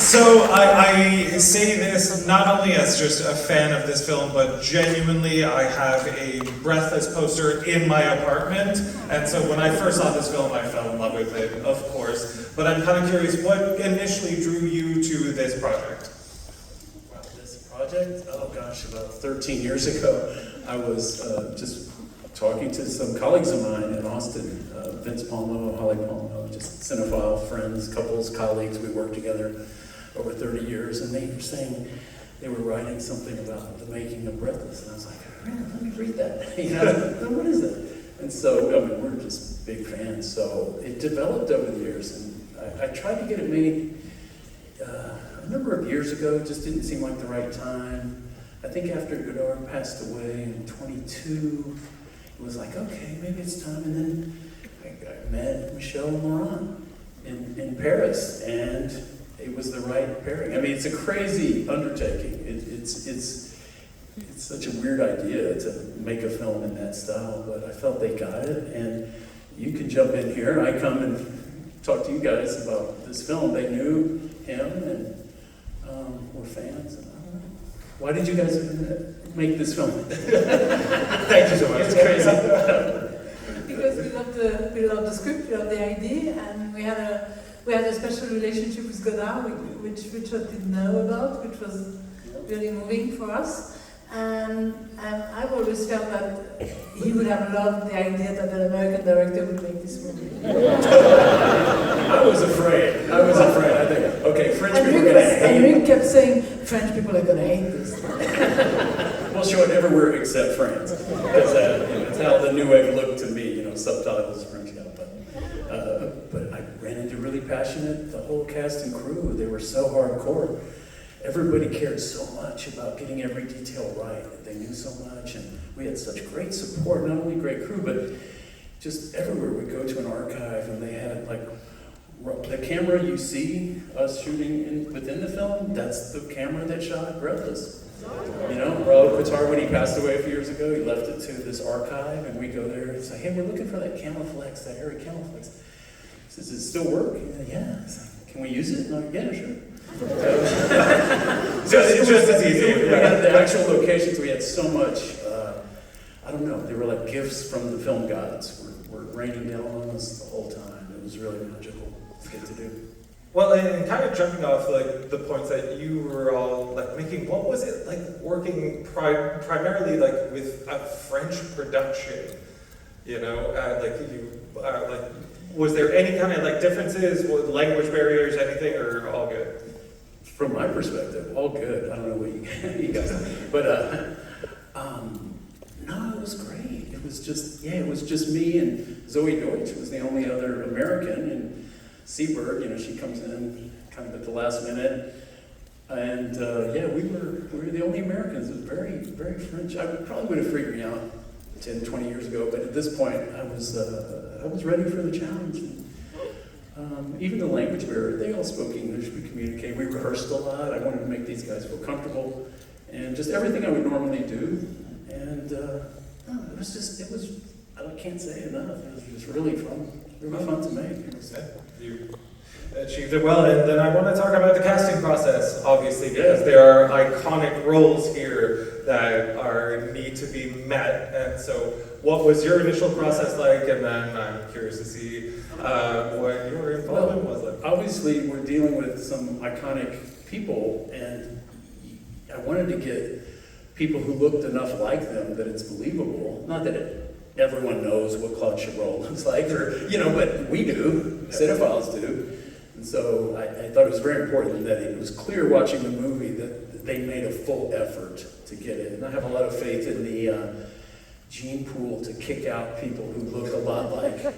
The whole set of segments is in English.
So I say this not only as just a fan of this film, but genuinely I have a Breathless poster in my apartment. And so when I first saw this film, I fell in love with it, of course. But I'm kind of curious, what initially drew you to this project? Well, this project, oh gosh, about 13 years ago, I was just talking to some colleagues of mine in Austin, Vince Palmo, Holly Palmo, just cinephile friends, couples, colleagues. We worked together over 30 years, and they were saying they were writing something about the making of Breathless, and I was like, let me read that. You know, what is it? And so, I mean, we're just big fans. So it developed over the years, and I tried to get it made a number of years ago. It just didn't seem like the right time. I think after Godard passed away in 22, it was like, okay, maybe it's time. And then I met Michel Moran in Paris, and it was the right pairing. I mean, it's a crazy undertaking. It's such a weird idea to make a film in that style, but I felt they got it. And you can jump in here. I come and talk to you guys about this film. They knew him and were fans. And I don't know. Why did you guys make this film? Thank you so much. It's crazy. Because we love the script, we love the idea, and we had a special relationship with Godard, which Richard didn't know about, which was really moving for us. And I've always felt that he would have loved the idea that an American director would make this movie. I was afraid. I think, okay, French people are going to hate it. And Rick kept saying, French people are going to hate this. We'll show it everywhere except France. Because that's how the Nouvelle looked to me, subtitles, French guy. But I ran into really passionate, the whole cast and crew, they were so hardcore. Everybody cared so much about getting every detail right. They knew so much, and we had such great support, not only great crew, but just everywhere we go to an archive, and they had the camera you see us shooting within the film, that's the camera that shot Breathless. Raul Couture, when he passed away a few years ago, he left it to this archive, and we go there and say, hey, we're looking for that camouflex, that area camouflex. He says, does it still work? Yeah. It's like, can we use it? And I'm like, yeah, sure. So it's just as easy. We had the actual locations, we had so much, I don't know, they were like gifts from the film gods. Were raining down on us the whole time. It was really magical to get to do. Well, and kind of jumping off the points that you were all making, what was it like working primarily with a French production? Was there any kind of differences, language barriers, anything, or all good? From my perspective, all good. I don't know what you guys think, but no, it was great. It was just me and Zoe Deutsch was the only other American, and Seberg, she comes in kind of at the last minute, and we were the only Americans. It was very, very French. I probably would have freaked me out 10, 20 years ago, but at this point, I was ready for the challenge. Even the language barrier, they all spoke English, we communicated, we rehearsed a lot. I wanted to make these guys feel comfortable, and just everything I would normally do. And I can't say enough. It was just really fun to make. You achieved it well, and then I want to talk about the casting process, obviously, because there are iconic roles here that need to be met. And so, what was your initial process like? And then I'm curious to see what your involvement was like. Obviously, we're dealing with some iconic people, and I wanted to get people who looked enough like them that it's believable. Not that everyone knows what Claude Chabrol looks like, but we do, cinephiles do. And so I thought it was very important that it was clear watching the movie that they made a full effort to get it. And I have a lot of faith in the gene pool to kick out people who look a lot like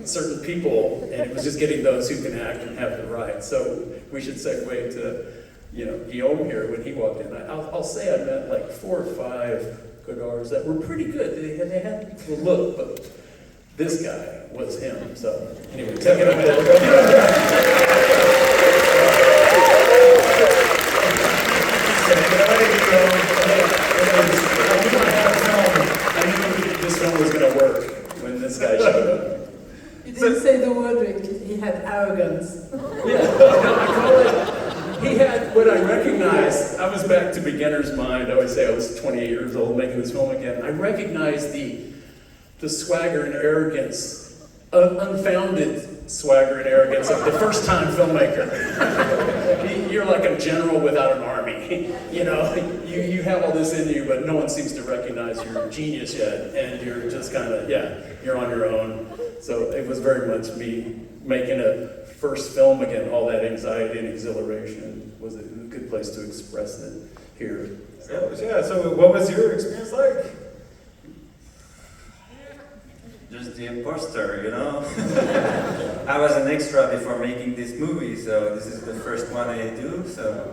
certain people, and it was just getting those who can act and have it right. So we should segue to, Guillaume here when he walked in. I'll say I met 4 or 5 Godards that were pretty good. They had the look, but this guy was him. So anyway, take it away. I knew this film was going to work when this guy showed up. You didn't say the word, Rick. He had arrogance. Yeah, I call it what I recognized, I was back to beginner's mind. I always say I was 28 years old making this film again. I recognized the swagger and arrogance, unfounded swagger and arrogance of the first-time filmmaker. You're like a general without an army. You know, you have all this in you, but no one seems to recognize your genius yet, and you're just kind of, you're on your own. So it was very much me making a first film again. All that anxiety and exhilaration was a good place to express it here. So what was your experience like? Just the imposter, you know? I was an extra before making this movie, so this is the first one I do, so...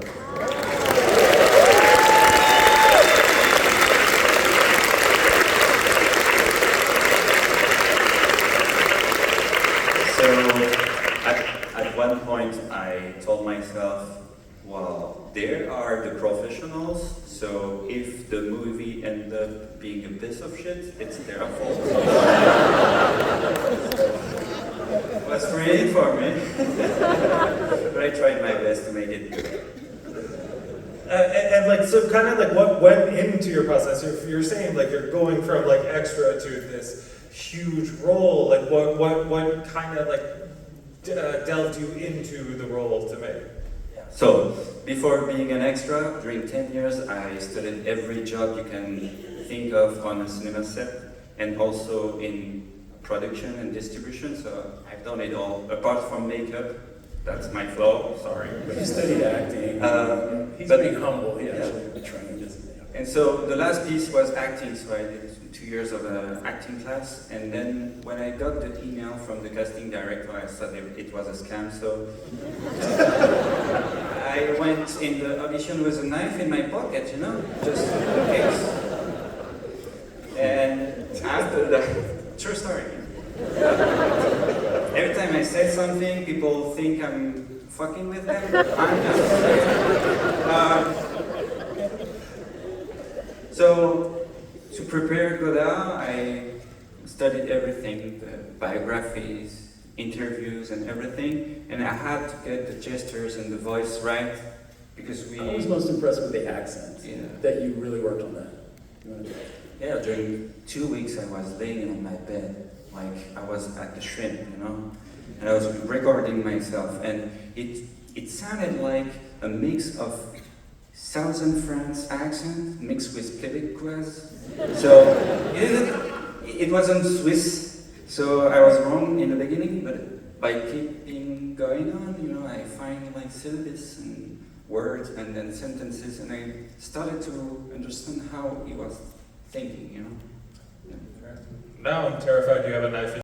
At one point I told myself, well, they are the professionals, so if the movie ends up being a piece of shit, it's their fault. It was really for me. But I tried my best to make it good. And like, so kind of like what went into your process? If you're saying like you're going from like extra to this huge role, like what kind of like delved you into the role to make? So, before being an extra, during 10 years, I studied every job you can think of on a cinema set, and also in production and distribution, so I've done it all, apart from makeup. That's my flaw, sorry. But he studied acting. He's being humble, he actually trained, isn't he? And so the last piece was acting, so I did 2 years of acting class, and then when I got the email from the casting director, I thought it was a scam, so I went in the audition with a knife in my pocket, you know, just in case. And after that, true story. Every time I say something, people think I'm fucking with them. I'm not. So, to prepare Godard, I studied everything, the biographies, interviews and everything, and I had to get the gestures and the voice right, because I was most impressed with the accent, that you really worked on that. Yeah, during 2 weeks I was laying on my bed, like I was at the shrimp, you know, and I was recording myself, and it sounded like a mix of Southern France accent mixed with Quebecois. So it wasn't Swiss, so I was wrong in the beginning, but by keeping going on, you know, I find like syllables and words and then sentences, and I started to understand how he was thinking, you know. Now I'm terrified you have a knife in